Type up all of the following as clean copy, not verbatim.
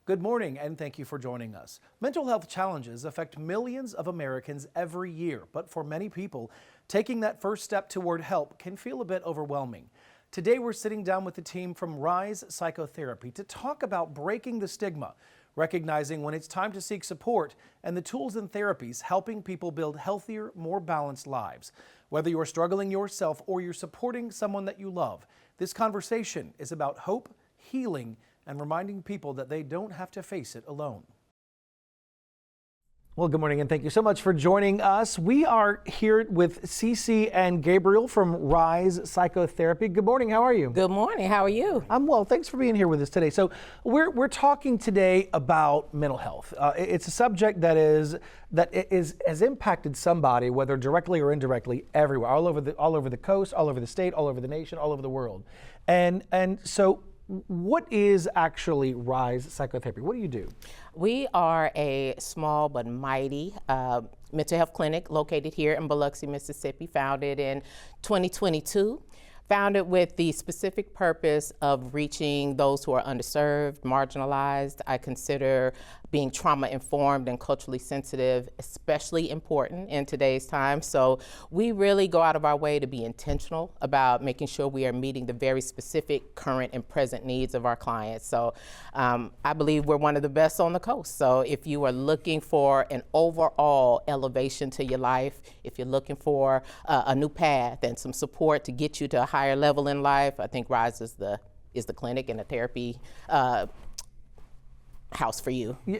Good morning and thank you for joining us. Mental health challenges affect millions of Americans every year, but for many people, taking that first step toward help can feel a bit overwhelming. Today we're sitting down with the team from Rise Psychotherapy to talk about breaking the stigma, recognizing when it's time to seek support, and the tools and therapies helping people build healthier, more balanced lives. Whether you're struggling yourself or you're supporting someone that you love, this conversation is about hope, healing, and reminding people that they don't have to face it alone. Well, good morning and thank you so much for joining us. We are here with Cece and Gabriel from Rise Psychotherapy. Good morning, how are you? Good morning, how are you? I'm well, thanks for being here with us today. So we're talking today about mental health. It's a subject that has impacted somebody, whether directly or indirectly, everywhere, all over the coast, all over the state, all over the nation, all over the world. And so what is actually Rise Psychotherapy? What do you do? We are a small but mighty mental health clinic located here in Biloxi, Mississippi, founded in 2022. Founded with the specific purpose of reaching those who are underserved, marginalized. I consider being trauma-informed and culturally sensitive especially important in today's time. So we really go out of our way to be intentional about making sure we are meeting the very specific current and present needs of our clients. So I believe we're one of the best on the coast. So if you are looking for an overall elevation to your life, if you're looking for a new path and some support to get you to a higher level in life, I think Rise is the clinic and the therapy house for you. Yeah.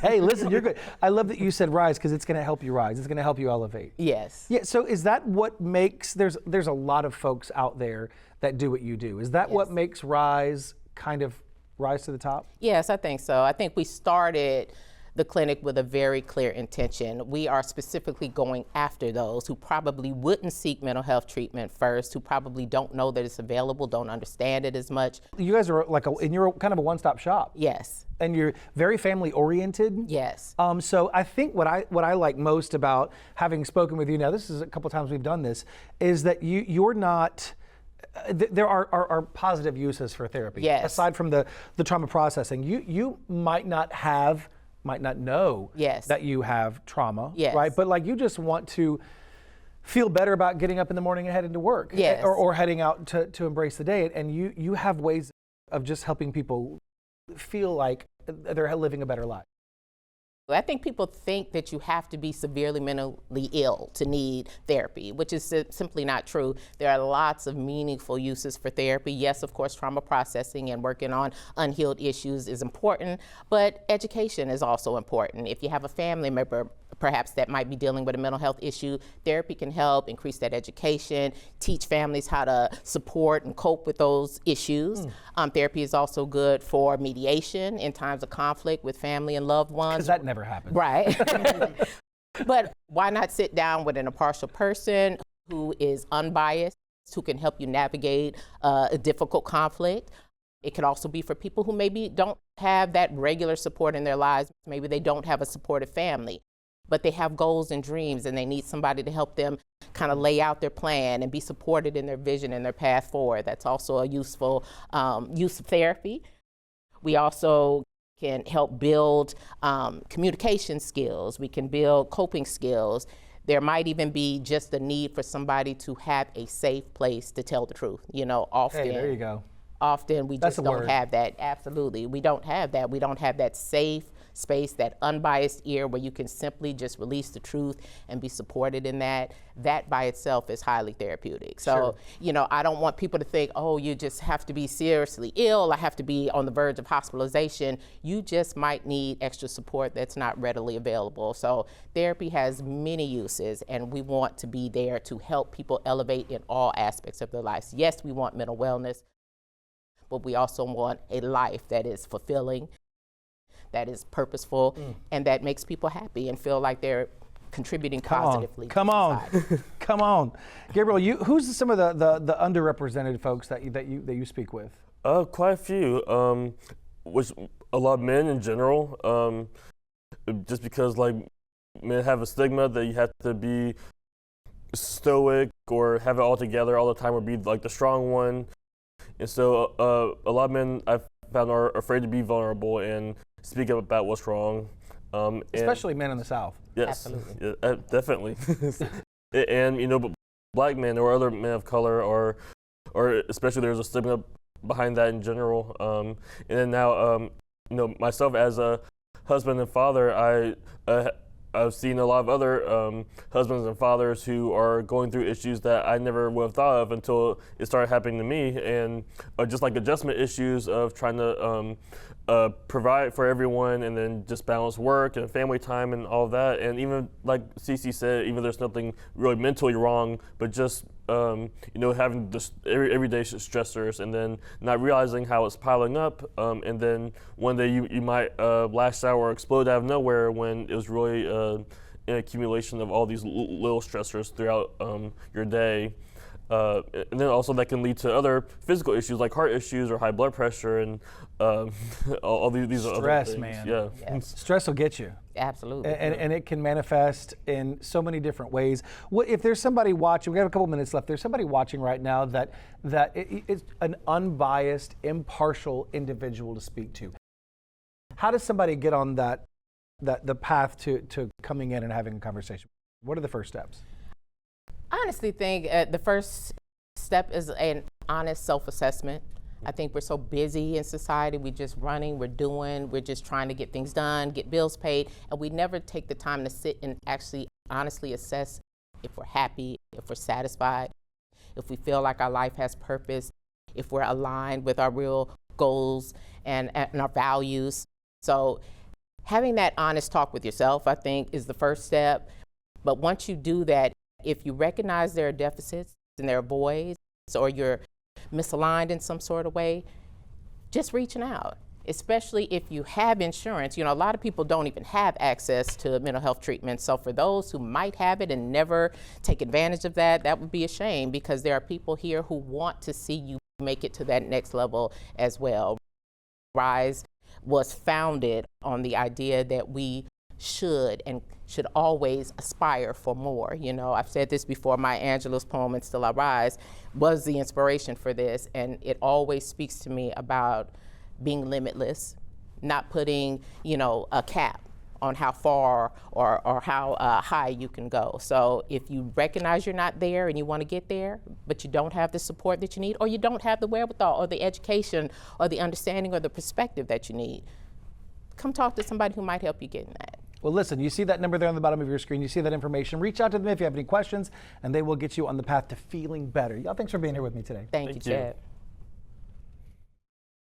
Hey, listen, you're good. I love that you said rise because it's going to help you rise. It's going to help you elevate. Yes. Yeah. So is that what makes, there's a lot of folks out there that do what you do. Is that what makes Rise kind of rise to the top? Yes, I think so. I think we started the clinic with a very clear intention. We are specifically going after those who probably wouldn't seek mental health treatment first, who probably don't know that it's available, don't understand it as much. You guys are like and you're kind of a one-stop shop. Yes. And you're very family oriented. Yes. So I think what I like most about having spoken with you, now this is a couple times we've done this, is that you're not, there are positive uses for therapy. Yes. Aside from the trauma processing, you might not know that you have trauma, right? But like you just want to feel better about getting up in the morning and heading to work, or heading out to embrace the day. And you have ways of just helping people feel like they're living a better life. I think people think that you have to be severely mentally ill to need therapy, which is simply not true. There are lots of meaningful uses for therapy. Yes, of course, trauma processing and working on unhealed issues is important, but education is also important. If you have a family member, perhaps that might be dealing with a mental health issue, therapy can help increase that education, teach families how to support and cope with those issues. Therapy is also good for mediation in times of conflict with family and loved ones. Because that never happens. Right. But why not sit down with an impartial person who is unbiased, who can help you navigate a difficult conflict? It could also be for people who maybe don't have that regular support in their lives. Maybe they don't have a supportive family, but they have goals and dreams and they need somebody to help them kind of lay out their plan and be supported in their vision and their path forward. That's also a useful use of therapy. We also can help build communication skills. We can build coping skills. There might even be just a need for somebody to have a safe place to tell the truth. You know, often. Hey, there you go. Often we just don't have that. Absolutely, we don't have that. We don't have that safe space, that unbiased ear where you can simply just release the truth and be supported in that. That by itself is highly therapeutic. So, you know, I don't want people to think, oh, you just have to be seriously ill, I have to be on the verge of hospitalization. You just might need extra support that's not readily available. So therapy has many uses and we want to be there to help people elevate in all aspects of their lives. Yes, we want mental wellness, but we also want a life that is fulfilling, that is purposeful, and that makes people happy and feel like they're contributing positively. Come on. Gabriel, who's some of the underrepresented folks that you speak with? Quite a few. Which a lot of men in general. Just because like men have a stigma that you have to be stoic or have it all together all the time or be like the strong one. And so a lot of men I found are afraid to be vulnerable and speak up about what's wrong. Especially men in the South. Yes, Absolutely. yeah, definitely. And but black men or other men of color or especially there's a stigma behind that in general. And then now, myself as a husband and father, I've seen a lot of other husbands and fathers who are going through issues that I never would have thought of until it started happening to me, and just like adjustment issues of trying to provide for everyone and then just balance work and family time and all of that. And even like Cece said, even there's nothing really mentally wrong, but just having this everyday stressors and then not realizing how it's piling up, and then one day you might lash out or explode out of nowhere when it was really an accumulation of all these little stressors throughout your day. And then also that can lead to other physical issues like heart issues or high blood pressure and all these other stress, things. man. Yeah. Yes. Stress will get you. Absolutely. And it can manifest in so many different ways. If there's somebody watching, we have a couple minutes left, there's somebody watching right now that it's an unbiased, impartial individual to speak to. How does somebody get on the path to coming in and having a conversation? What are the first steps? I honestly think the first step is an honest self-assessment. I think we're so busy in society, we're just running, we're just trying to get things done, get bills paid, and we never take the time to sit and actually honestly assess if we're happy, if we're satisfied, if we feel like our life has purpose, if we're aligned with our real goals and our values. So having that honest talk with yourself, I think, is the first step. But once you do that, if you recognize there are deficits and there are voids, or you're misaligned in some sort of way, just reaching out, especially if you have insurance. A lot of people don't even have access to mental health treatment. So for those who might have it and never take advantage of that, that would be a shame, because there are people here who want to see you make it to that next level as well. Rise was founded on the idea that we should always aspire for more. I've said this before, Maya Angelou's poem, "And Still I Rise," was the inspiration for this, and it always speaks to me about being limitless, not putting, a cap on how far or how high you can go. So if you recognize you're not there and you want to get there, but you don't have the support that you need, or you don't have the wherewithal or the education or the understanding or the perspective that you need, come talk to somebody who might help you get in that. Well, listen, you see that number there on the bottom of your screen. You see that information. Reach out to them if you have any questions, and they will get you on the path to feeling better. Y'all, thanks for being here with me today. Thank you, Chad.